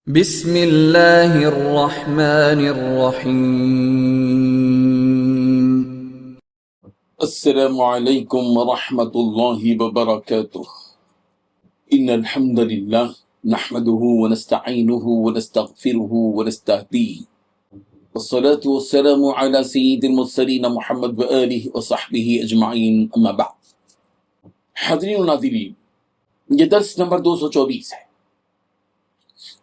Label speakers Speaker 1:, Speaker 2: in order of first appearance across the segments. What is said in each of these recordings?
Speaker 1: بسم اللہ الرحمن الرحیم۔
Speaker 2: السلام علیکم ورحمۃ اللہ وبرکاتہ۔ ان الحمد للہ نحمده ونستعینه ونستغفره ونستهدیه والصلاة والسلام على سید المرسلین محمد وآلہ وصحبہ اجمعین، اما بعد۔ حاضرین و ناظرین، یہ درس نمبر 224 ہے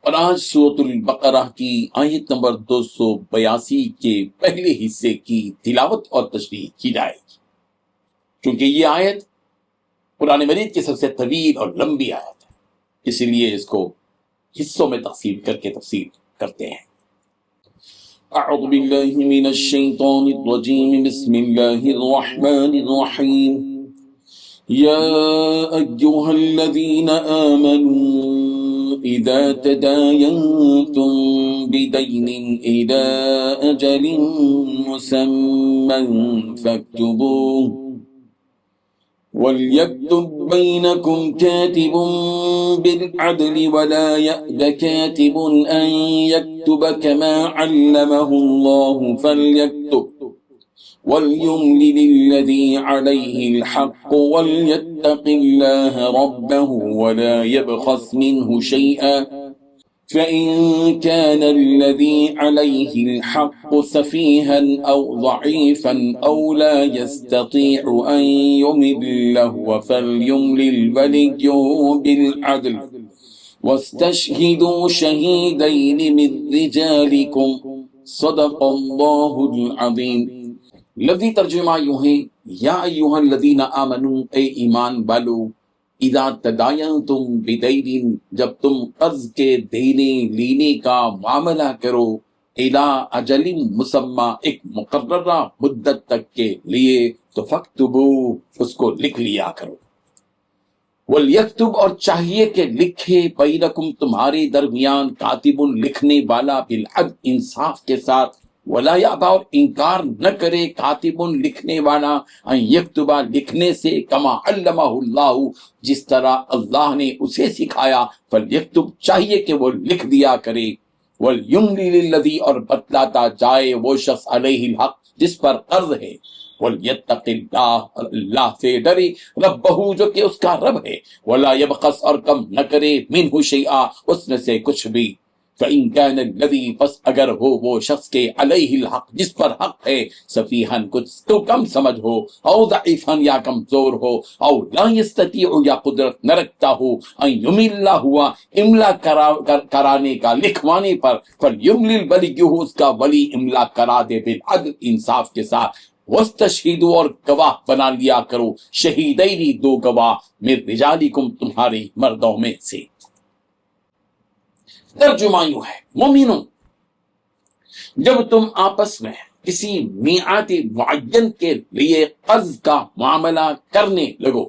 Speaker 2: اور آج سورۃ البقرہ کی آیت نمبر 282 کے پہلے حصے کی تلاوت اور تشریح کی جائے گی، کیونکہ یہ آیت قرآن مجید کی سب سے طویل اور لمبی آیت ہے، اسی لیے اس کو حصوں میں تقسیم کر کے تفسیر کرتے ہیں۔ اعوذ باللہ من الشیطان الرجیم، بسم اللہ الرحمن الرحیم۔ یا ایہا الذین آمنوا اذا تداینتم بدین الى اجل مسمى فاکتبوه وَلْيَكْتُبْ بَيْنَكُمْ كَاتِبٌ بِالْعَدْلِ وَلَا يَأْبَ كَاتِبٌ أَنْ يَكْتُبَ كَمَا عَلَّمَهُ اللَّهُ فَلْيَكْتُبْ وَلْيُمْلِلِ الَّذِي عَلَيْهِ الْحَقُّ وَلْيَتَّقِ اللَّهَ رَبَّهُ وَلَا يَبْخَسْ مِنْهُ شَيْئًا فَإِنْ كَانَ الَّذِي عَلَيْهِ الْحَقُّ سَفِيهًا أَوْ ضَعِيفًا أَوْ لَا يَسْتَطِيعُ أَنْ يُمِلَّهُ فَلْيُمْلِلْ وَلِيُّهُ بِالْعَدْلِ وَاسْتَشْهِدُوا شَهِيدَيْنِ مِنْ رِجَالِكُمْ صدق اللہ العظیم۔ لفظی ترجمہ یوں ہے، یا ایھا الذین آمنوا، اے ایمان والو، اذا تداینتم بدین، جب تم قرض کے دینے لینے کا معاملہ کرو، الی اجل مسمی، ایک مقررہ مدت تک کے لیے، تو فاکتبوا، اس کو لکھ لیا کرو۔ وَلْيَكْتُبْ، اور چاہیے کہ لکھے، بینکم، تمہارے درمیان، کاتب، لکھنے والا، بالعدل، انصاف کے ساتھ، ولا یابا، اور انکار نہ کرے، کاتب، لکھنے والا، ان یکتبا، لکھنے سے، کما علمہ اللہ، جس طرح اللہ نے اسے سکھایا، فلیکتب، چاہیے کہ وہ لکھ دیا کرے، ولیملل الذی، اور بتلاتا جائے وہ شخص، علیہ الحق، جس پر قرض ہے، وَلْيَتَّقِ اللَّهَ، اور اللہ سے ڈرے، ربہ، جو کہ اس کا رب ہے، وَلَا يَبْخَسْ، اور کم نہ کرے، مِنْهُ شَيْئًا، اس میں سے کچھ بھی، فَإِنْ كَانَ الَّذِي، پس اگر ہو وہ شخص کے، علیہ الحق، جس پر حق ہے، سفیہاً، کچھ تو کم سمجھ ہو، او ضعیفاً، یا کمزور ہو، او لا يستطيع، یا قدرت نہ رکھتا ہو، ان یملا، ہوا املا کرانے کا، لکھوانے پر، فَلْيُمْلِلْ وَلِيُّهُ، اس کا ولی املا کرا دے، بالعدل، انصاف کے ساتھ، وَاسْتَشْهِدُوا، اور گواہ بنا لیا کرو، شہیدین، دو گواہ، من رجالکم، تمہارے مردوں میں سے۔ ترجمہ یوں ہے، مومنوں، جب تم آپس میں کسی میعاد معین کے لیے قرض کا معاملہ کرنے لگو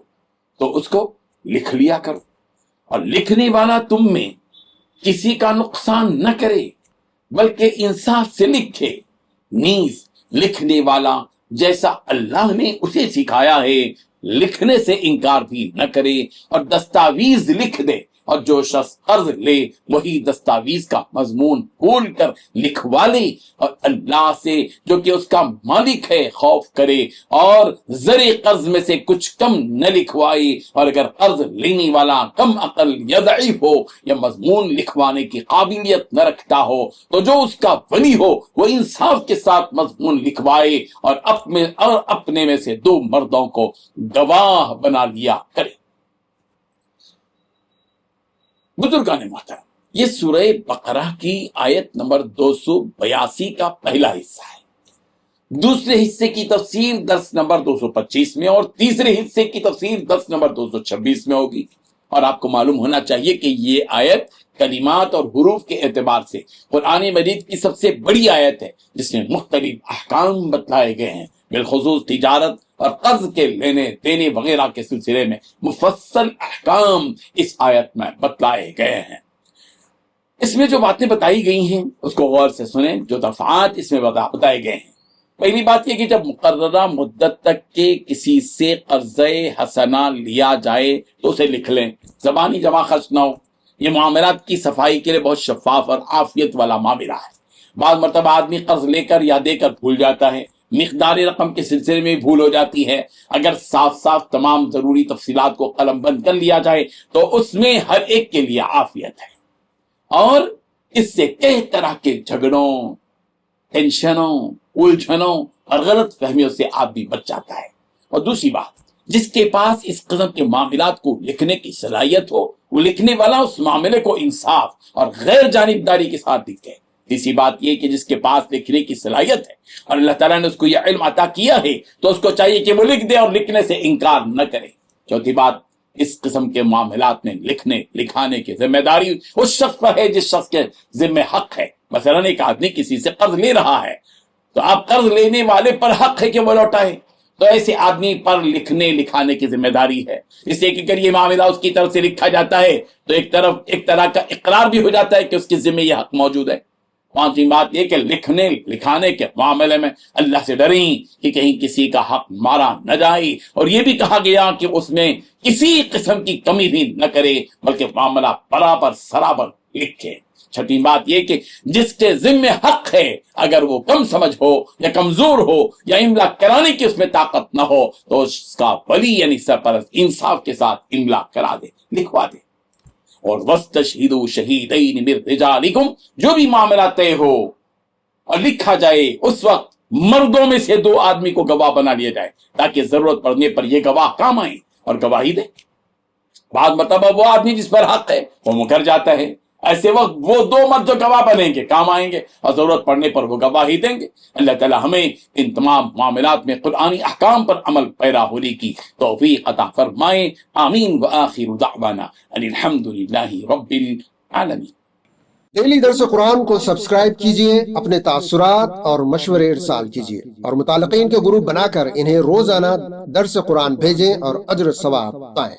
Speaker 2: تو اس کو لکھ لیا کرو، اور لکھنے والا تم میں کسی کا نقصان نہ کرے بلکہ انصاف سے لکھے، نیز لکھنے والا جیسا اللہ نے اسے سکھایا ہے لکھنے سے انکار بھی نہ کرے، اور دستاویز لکھ دے، اور جو شخص قرض لے وہی دستاویز کا مضمون کھول کر لکھوا لے، اور اللہ سے جو کہ اس کا مالک ہے خوف کرے، اور زر قرض میں سے کچھ کم نہ لکھوائے، اور اگر قرض لینے والا کم عقل یا ضعیف ہو یا مضمون لکھوانے کی قابلیت نہ رکھتا ہو تو جو اس کا ولی ہو وہ انصاف کے ساتھ مضمون لکھوائے، اور اپنے میں سے دو مردوں کو گواہ بنا لیا کرے۔ بزرگان محترم، یہ سورہ بقرہ کی آیت نمبر 282 کا پہلا حصہ ہے۔ دوسرے حصے کی تفسیر درس نمبر 225 میں، اور تیسرے حصے کی تفسیر درس نمبر 226 میں ہوگی۔ اور آپ کو معلوم ہونا چاہیے کہ یہ آیت کلمات اور حروف کے اعتبار سے قرآن مجید کی سب سے بڑی آیت ہے، جس میں مختلف احکام بتلائے گئے ہیں، بالخصوص تجارت اور قرض کے لینے دینے وغیرہ کے سلسلے میں مفصل احکام اس آیت میں بتلائے گئے ہیں۔ اس میں جو باتیں بتائی گئی ہیں اس کو غور سے سنیں، جو دفعات اس میں بتائے گئے ہیں۔ پہلی بات یہ کہ جب مقررہ مدت تک کے کسی سے قرض حسنہ لیا جائے تو اسے لکھ لیں، زبانی جمع خرچ نہ ہو، یہ معاملات کی صفائی کے لیے بہت شفاف اور عافیت والا معاملہ ہے۔ بعض مرتبہ آدمی قرض لے کر یا دے کر بھول جاتا ہے، مقدار رقم کے سلسلے میں بھول ہو جاتی ہے۔ اگر صاف صاف تمام ضروری تفصیلات کو قلم بند کر لیا جائے تو اس میں ہر ایک کے لیے عافیت ہے، اور اس سے کئی طرح کے جھگڑوں، ٹینشنوں، الجھنوں اور غلط فہمیوں سے آدمی بچ جاتا ہے۔ اور دوسری بات، جس کے پاس اس قسم کے معاملات کو لکھنے کی صلاحیت ہو، وہ لکھنے والا اس معاملے کو انصاف اور غیر جانبداری کے ساتھ لکھے۔ تیسری بات یہ کہ جس کے پاس لکھنے کی صلاحیت ہے اور اللہ تعالیٰ نے اس کو یہ علم عطا کیا ہے تو اس کو چاہیے کہ وہ لکھ دے اور لکھنے سے انکار نہ کرے۔ چوتھی بات، اس قسم کے معاملات میں لکھنے لکھانے کی ذمہ داری اس شخص پر ہے جس شخص کے ذمہ حق ہے۔ مثلا ایک آدمی کسی سے قرض لے رہا ہے تو اب قرض لینے والے پر حق ہے کہ وہ لوٹائے، تو ایسے آدمی پر لکھنے لکھانے کی ذمہ داری ہے۔ اس لیے کہ اگر یہ معاملہ اس کی طرف سے لکھا جاتا ہے تو ایک طرح کا اقرار بھی ہو جاتا ہے کہ اس کے ذمہ یہ حق موجود ہے۔ پانچویں بات یہ کہ لکھنے لکھانے کے معاملے میں اللہ سے ڈریں کہ کہیں کسی کا حق مارا نہ جائے، اور یہ بھی کہا گیا کہ اس میں کسی قسم کی کمی بھی نہ کرے بلکہ معاملہ برابر سرابر لکھے۔ چھٹی بات یہ کہ جس کے ذمہ حق ہے اگر وہ کم سمجھ ہو یا کمزور ہو یا املا کرانے کی اس میں طاقت نہ ہو تو اس کا ولی یعنی سرپرست انصاف کے ساتھ املا کرا دے، لکھوا دے۔ اور وَاسْتَشْهِدُوا شَهِيدَيْنِ مِن رِجَالِكُمْ، جو بھی معاملہ طے ہو اور لکھا جائے اس وقت مردوں میں سے 2 آدمی کو گواہ بنا لیا جائے تاکہ ضرورت پڑنے پر یہ گواہ کام آئیں اور گواہی دیں۔ بعض مرتبہ وہ آدمی جس پر حق ہے وہ مکر جاتا ہے، ایسے وقت وہ 2 مرد جو گواہ بنیں گے کام آئیں گے اور ضرورت پڑنے پر وہ گواہی دیں گے۔ اللہ تعالی ہمیں ان تمام معاملات میں قرآنی احکام پر عمل پیرا ہونے کی توفیق عطا فرمائے۔ آمین۔ وآخر دعوانا ان الحمد للہ رب العالمین۔
Speaker 3: ڈیلی درس قرآن کو سبسکرائب کیجئے، اپنے تاثرات اور مشورے ارسال کیجئے اور متعلقین کے گروپ بنا کر انہیں روزانہ درس قرآن بھیجیں اور اجر ثواب پائیں۔